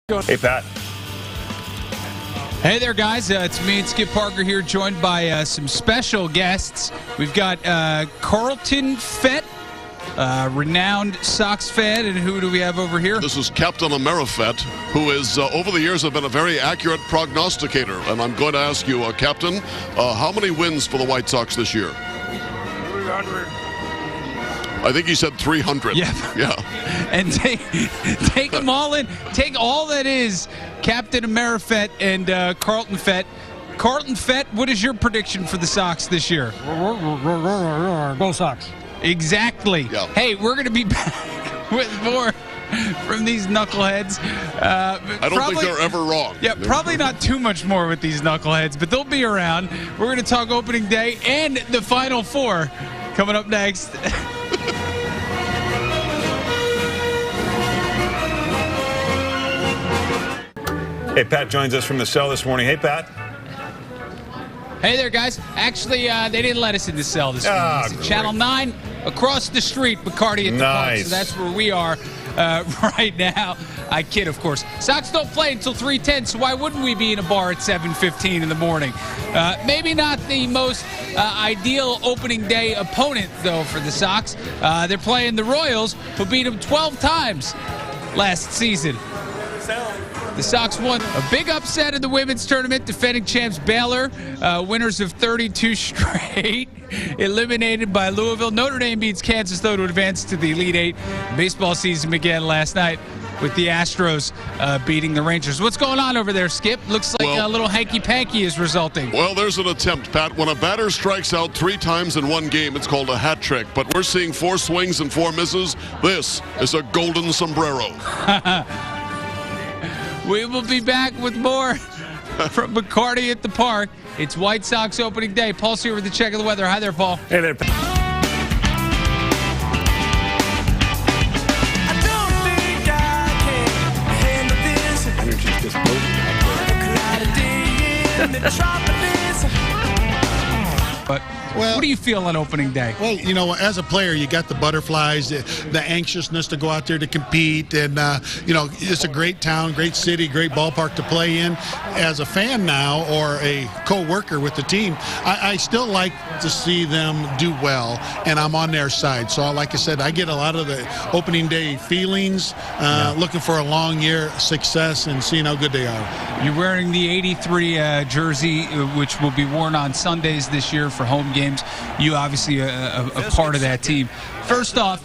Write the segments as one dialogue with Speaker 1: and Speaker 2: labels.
Speaker 1: Hey, Pat.
Speaker 2: Hey there, guys. It's me and Skip Parker here, joined by some special guests. We've got Carlton Fett, renowned Sox fan, and who do we have over here?
Speaker 3: This is Captain Ameri-fett, who is, over the years, have been a very accurate prognosticator. And I'm going to ask you, Captain, how many wins for the White Sox this year?
Speaker 1: 300.
Speaker 3: I think he said 300.
Speaker 2: Yeah. And take them all in. Take all that is Captain Ameri-fett and Carlton Fett. Carlton Fett, what is your prediction for the Sox this year?
Speaker 4: Go Sox.
Speaker 2: Exactly.
Speaker 3: Yeah.
Speaker 2: Hey, we're going to be back with more from these knuckleheads.
Speaker 3: I don't think they're ever wrong.
Speaker 2: Yeah, probably not too much more with these knuckleheads, but they'll be around. We're going to talk opening day and the Final Four coming up next.
Speaker 1: Hey, Pat joins us from the cell this morning. Hey, Pat.
Speaker 2: Hey there, guys. Actually, they didn't let us in the cell this morning. It's at Channel 9, across the street, Bacardi at the park. So that's where we are right now. I kid, of course. Sox don't play until 3:10, so why wouldn't we be in a bar at 7:15 in the morning? Maybe not the most ideal opening day opponent, though, for the Sox. They're playing the Royals, who beat them 12 times last season. The Sox won a big upset in the women's tournament, defending champs Baylor, winners of 32 straight, eliminated by Louisville. Notre Dame beats Kansas, though, to advance to the Elite Eight. Baseball season began last night with the Astros beating the Rangers. What's going on over there, Skip? Looks like a little hanky-panky is resulting.
Speaker 3: Well, there's an attempt, Pat. When a batter strikes out 3 times in one game, it's called a hat trick. But we're seeing 4 swings and 4 misses. This is a golden sombrero.
Speaker 2: We will be back with more from Bacardi at the park. It's White Sox opening day. Paul's here with the check of the weather. Hi there, Paul.
Speaker 1: Hey there, Pat. Energy's just
Speaker 2: But what do you feel on opening day?
Speaker 4: Well, you know, as a player, you got the butterflies, the anxiousness to go out there to compete, and you know, it's a great town, great city, great ballpark to play in. As a fan now, or a co-worker with the team, I still like to see them do well, and I'm on their side. So, like I said, I get a lot of the opening day feelings, looking for a long year success and seeing how good they are.
Speaker 2: You're wearing the 83 jersey, which will be worn on Sundays this year for home games. You obviously a part of that team. First off,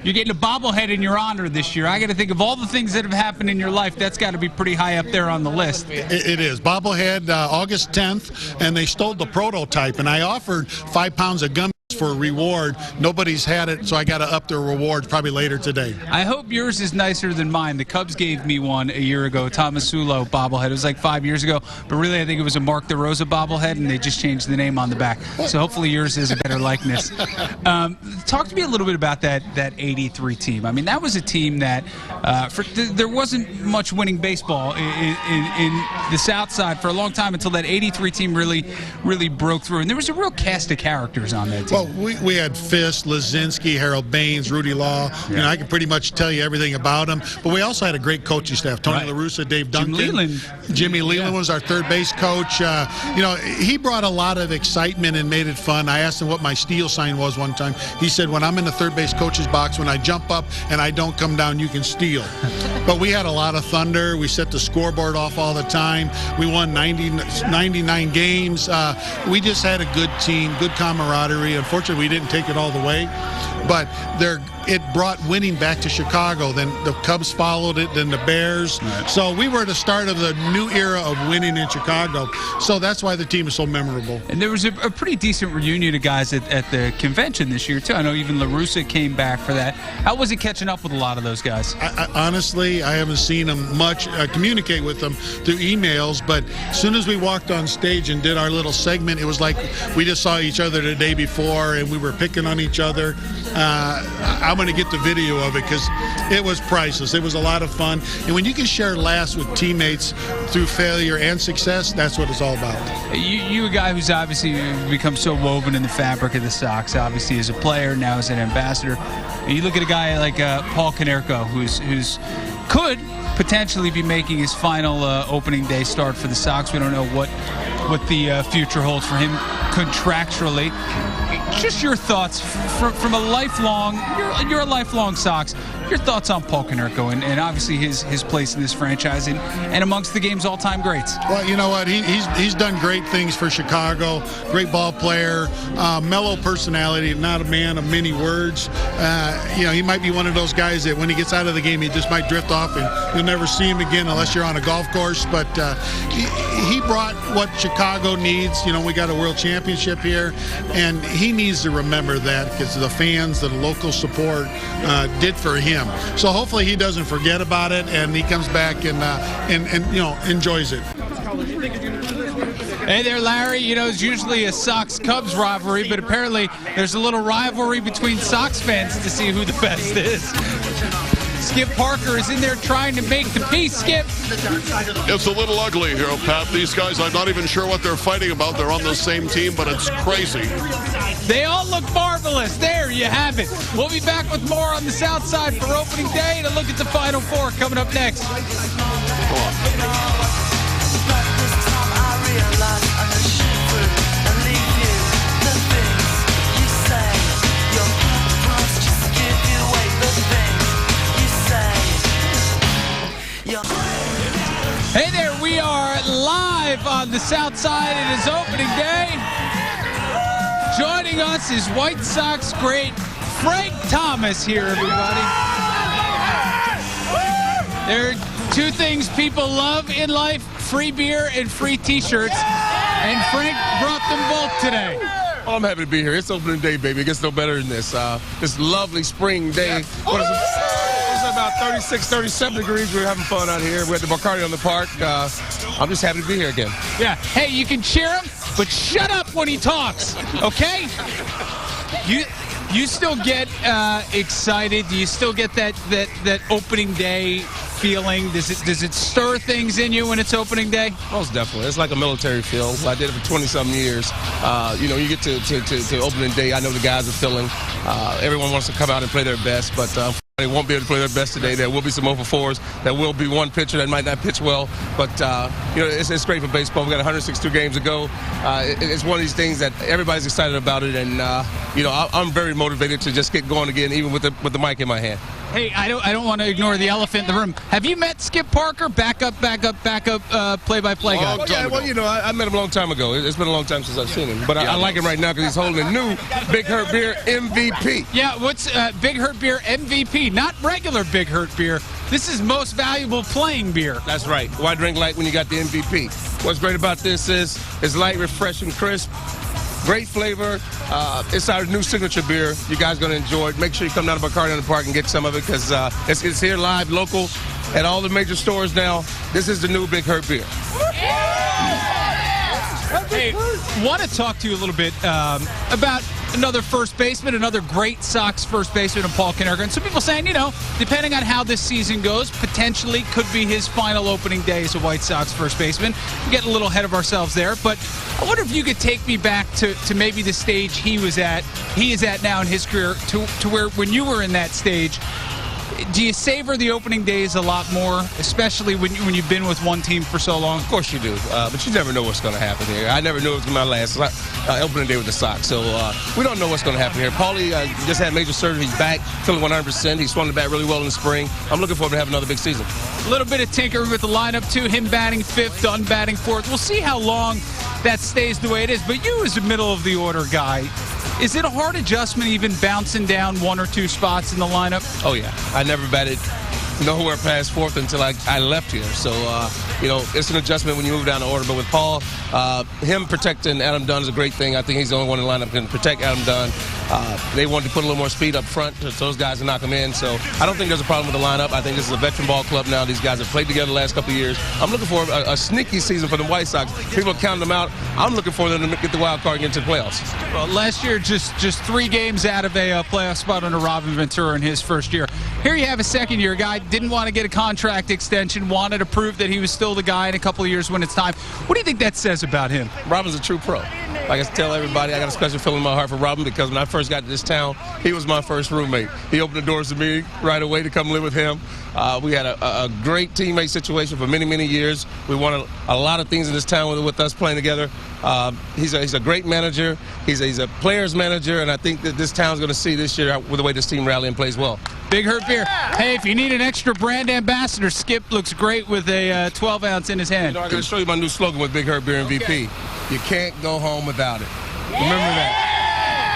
Speaker 2: you're getting a bobblehead in your honor this year. I got to think of all the things that have happened in your life. That's got to be pretty high up there on the list.
Speaker 4: It is. Bobblehead, August 10th, and they stole the prototype, and I offered 5 pounds of gummies for a reward. Nobody's had it, so I got to up the rewards probably later today.
Speaker 2: I hope yours is nicer than mine. The Cubs gave me one a year ago, Tomasulo bobblehead. It was like 5 years ago, but really I think it was a Mark DeRosa bobblehead, and they just changed the name on the back. So hopefully yours is a better likeness. Talk to me a little bit about that 83 team. I mean, that was a team that there wasn't much winning baseball in the South Side for a long time until that 83 team really broke through, and there was a real cast of characters on that team.
Speaker 4: Well, we had Fisk, Lazinski, Harold Baines, Rudy Law. Yeah. You know, I can pretty much tell you everything about them. But we also had a great coaching staff. Tony La Russa, Dave Duncan. Jimmy Leland was our third base coach. You know, he brought a lot of excitement and made it fun. I asked him what my steal sign was one time. He said, when I'm in the third base coach's box, when I jump up and I don't come down, you can steal. But we had a lot of thunder. We set the scoreboard off all the time. We won 99 games. We just had a good team, good camaraderie. Unfortunately, we didn't take it all the way, but it brought winning back to Chicago. Then the Cubs followed it, then the Bears. Right. So we were at the start of the new era of winning in Chicago. So that's why the team is so memorable.
Speaker 2: And there was a pretty decent reunion of guys at the convention this year, too. I know even La Russa came back for that. How was it catching up with a lot of those guys?
Speaker 4: Honestly, I haven't seen them much. Communicate with them through emails, but as soon as we walked on stage and did our little segment, it was like we just saw each other the day before, and we were picking on each other. I'm going to get the video of it because it was priceless. It was a lot of fun. And when you can share laughs with teammates through failure and success, that's what it's all about.
Speaker 2: You a guy who's obviously become so woven in the fabric of the Sox, obviously as a player, now as an ambassador. And you look at a guy like Paul Konerko, who's could potentially be making his final opening day start for the Sox. We don't know what the future holds for him contractually. Just your thoughts from a lifelong, you're a lifelong Sox. Your thoughts on Paul Konerko and obviously his place in this franchise and amongst the game's all-time greats.
Speaker 4: Well, you know what? He's done great things for Chicago. Great ball player, mellow personality, not a man of many words. He might be one of those guys that when he gets out of the game, he just might drift off and you'll never see him again unless you're on a golf course. But he brought what Chicago needs. We got a world championship here, and he needs to remember that because the fans, the local support did for him. So hopefully he doesn't forget about it and he comes back and enjoys it.
Speaker 2: Hey there, Larry. It's usually a Sox-Cubs rivalry, but apparently there's a little rivalry between Sox fans to see who the best is. Skip Parker is in there trying to make the peace, Skip.
Speaker 3: It's a little ugly here, Pat. These guys, I'm not even sure what they're fighting about. They're on the same team, but it's crazy.
Speaker 2: They all look marvelous. There you have it. We'll be back with more on the South Side for opening day and a look at the Final Four coming up next. Hey there, we are live on the South Side. It is opening day. Joining us is White Sox great Frank Thomas here, everybody. There are two things people love in life, free beer and free T-shirts, and Frank brought them both today.
Speaker 5: Oh, I'm happy to be here. It's opening day, baby. It gets no better than this. This lovely spring day. What is it? About 36, 37 degrees. We're having fun out here. We're at the Bacardi on the park. I'm just happy to be here again.
Speaker 2: Yeah. Hey, you can cheer him, but shut up when he talks, okay? You still get excited? Do you still get that opening day feeling? Does it stir things in you when it's opening day?
Speaker 5: Most definitely. It's like a military feel. I did it for 20-something years. You get to opening day. I know the guys are feeling. Everyone wants to come out and play their best, but they won't be able to play their best today. There will be some 0-for-4s. There will be one pitcher that might not pitch well, but it's great for baseball. We got 162 games to go. It's one of these things that everybody's excited about it, and I'm very motivated to just get going again, even with the mic in my hand.
Speaker 2: Hey, I don't want to ignore the elephant in the room. Have you met Skip Parker, backup, play-by-play guy?
Speaker 5: I met him a long time ago. It's been a long time since I've seen him, but I like him right now because he's holding a new Big Hurt Beer MVP.
Speaker 2: Yeah, what's Big Hurt Beer MVP? Not regular Big Hurt Beer. This is most valuable playing beer.
Speaker 5: That's right. Why drink light when you got the MVP? What's great about this is it's light, refreshing, crisp. Great flavor. It's our new signature beer. You guys are going to enjoy it. Make sure you come down to Bacardi in the Park and get some of it because it's here live, local, at all the major stores now. This is the new Big Hurt Beer.
Speaker 2: Hey, want to talk to you a little bit about another first baseman, another great Sox first baseman, Paul Konerko. And some people saying, depending on how this season goes, potentially could be his final opening day as a White Sox first baseman. We're getting a little ahead of ourselves there, but I wonder if you could take me back to maybe the stage he is at now in his career, to where when you were in that stage. Do you savor the opening days a lot more, especially when you've been with one team for so long?
Speaker 5: Of course you do, but you never know what's going to happen here. I never knew it was going to be my last opening day with the Sox, so we don't know what's going to happen here. Paulie just had major surgery. He's back, feeling 100%. He swung the bat really well in the spring. I'm looking forward to having another big season.
Speaker 2: A little bit of tinkering with the lineup, too. Him batting fifth, Dunn batting fourth. We'll see how long that stays the way it is. But you as a middle-of-the-order guy, is it a hard adjustment even bouncing down one or two spots in the lineup?
Speaker 5: Oh, yeah. I never batted nowhere past fourth until I left here. So, it's an adjustment when you move down the order. But with Paul, him protecting Adam Dunn is a great thing. I think he's the only one in the lineup who can protect Adam Dunn. They wanted to put a little more speed up front so those guys to knock him in. So I don't think there's a problem with the lineup. I think this is a veteran ball club now. These guys have played together the last couple of years. I'm looking for a sneaky season for the White Sox. People are counting them out. I'm looking for them to get the wild card and get into the playoffs.
Speaker 2: Well, last year, just 3 games out of a playoff spot under Robin Ventura in his first year. Here you have a second-year guy, didn't want to get a contract extension, wanted to prove that he was still the guy in a couple of years when it's time. What do you think that says about him?
Speaker 5: Robin's a true pro. Like I tell everybody, I got a special feeling in my heart for Robin because when I first got to this town, he was my first roommate. He opened the doors to me right away to come live with him. We had a great teammate situation for many, many years. We won a lot of things in this town with us playing together. He's a great manager. He's a player's manager, and I think that this town's going to see this year with the way this team rallies and plays well.
Speaker 2: Big Hurt Beer. Hey, if you need an extra brand ambassador, Skip looks great with a 12-ounce in his hand.
Speaker 5: You know, I'm going to show you my new slogan with Big Hurt Beer MVP. Okay. You can't go home without it. Remember that.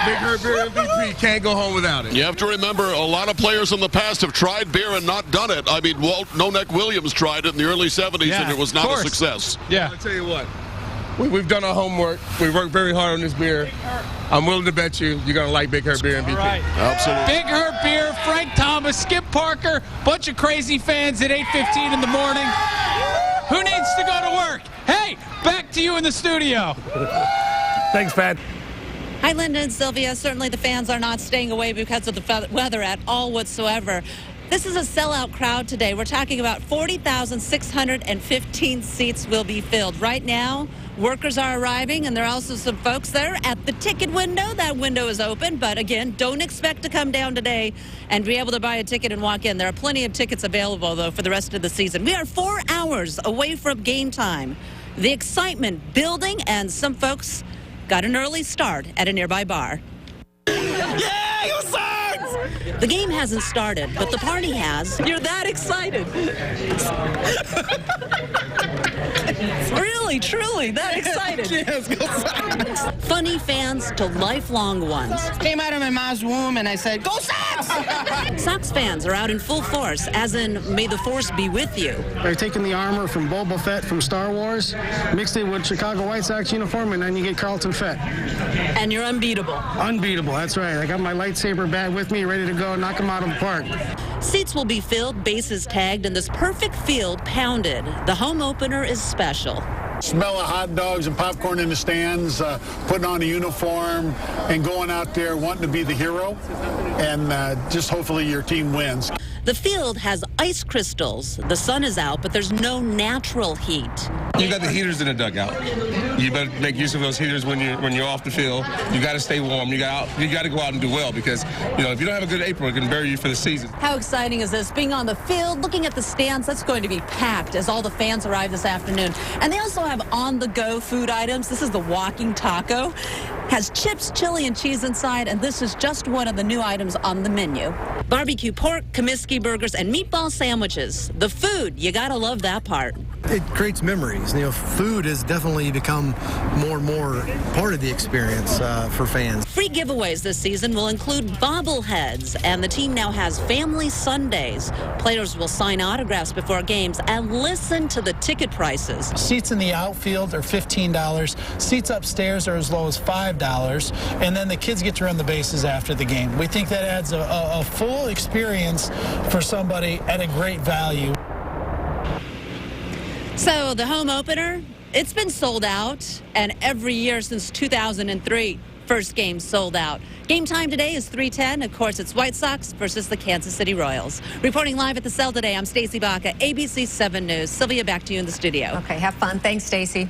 Speaker 5: Big Hurt Beer MVP, can't go home without it.
Speaker 3: You have to remember, a lot of players in the past have tried beer and not done it. I mean, Walt No-Neck Williams tried it in the early 70s, and it was not a success.
Speaker 2: Yeah.
Speaker 5: I'll tell you what. We've done our homework. We worked very hard on this beer. I'm willing to bet you're going to like Big Hurt Beer MVP.
Speaker 2: Right.
Speaker 3: Absolutely.
Speaker 2: Big Hurt Beer, Frank Thomas, Skip Parker, bunch of crazy fans at 8:15 in the morning. Who needs to go to work? Hey, back to you in the studio.
Speaker 1: Thanks, Pat.
Speaker 6: Hi, Linda and Sylvia. Certainly the fans are not staying away because of the weather at all whatsoever. This is a sellout crowd today. We're talking about 40,615 seats will be filled. Right now, workers are arriving, and there are also some folks there at the ticket window. That window is open, but again, don't expect to come down today and be able to buy a ticket and walk in. There are plenty of tickets available, though, for the rest of the season. We are 4 hours away from game time. The excitement building, and some folks got an early start at a nearby bar.
Speaker 7: Yeah, you suck!
Speaker 6: The game hasn't started, but the party has. You're that excited. Really, truly, that excited.
Speaker 7: Yes, go Sox!
Speaker 6: Funny fans to lifelong ones.
Speaker 7: Came out of my mom's womb and I said, go Sox!
Speaker 6: Sox fans are out in full force, as in, may the force be with you.
Speaker 8: They're taking the armor from Boba Fett from Star Wars, mixed it with Chicago White Sox uniform, and then you get Carlton Fett.
Speaker 6: And you're unbeatable.
Speaker 8: Unbeatable, that's right. I got my lightsaber bat with me, ready to go, knock them out of the park.
Speaker 6: Seats will be filled, bases tagged, and this perfect field pounded. The home opener is special.
Speaker 9: Smell of hot dogs and popcorn in the stands, putting on a uniform and going out there wanting to be the hero, and just hopefully your team wins.
Speaker 6: The field has ice crystals. The sun is out, but there's no natural heat.
Speaker 5: You got the heaters in the dugout. You better make use of those heaters when you're off the field. You got to stay warm. You got to go out and do well, because if you don't have a good April, it can bury you for the season.
Speaker 6: How exciting is this? Being on the field, looking at the stands, that's going to be packed as all the fans arrive this afternoon. And they also have on-the-go food items. This is the walking taco. Has chips, chili, and cheese inside, and this is just one of the new items on the menu. Barbecue pork, Comiskey burgers, and meatball sandwiches. The food, you gotta love that part.
Speaker 10: It creates memories. Food has definitely become more and more part of the experience for fans.
Speaker 6: Free giveaways this season will include bobbleheads, and the team now has Family Sundays. Players will sign autographs before games and listen to the ticket prices.
Speaker 11: Seats in the outfield are $15. Seats upstairs are as low as $5, and then the kids get to run the bases after the game. We think that adds a full experience for somebody at a great value.
Speaker 6: So the home opener, it's been sold out, and every year since 2003, first game sold out. Game time today is 3:10. Of course, it's White Sox versus the Kansas City Royals. Reporting live at the Cell today, I'm Stacey Baca, ABC 7 News. Sylvia, back to you in the studio.
Speaker 12: Okay, have fun. Thanks, Stacey.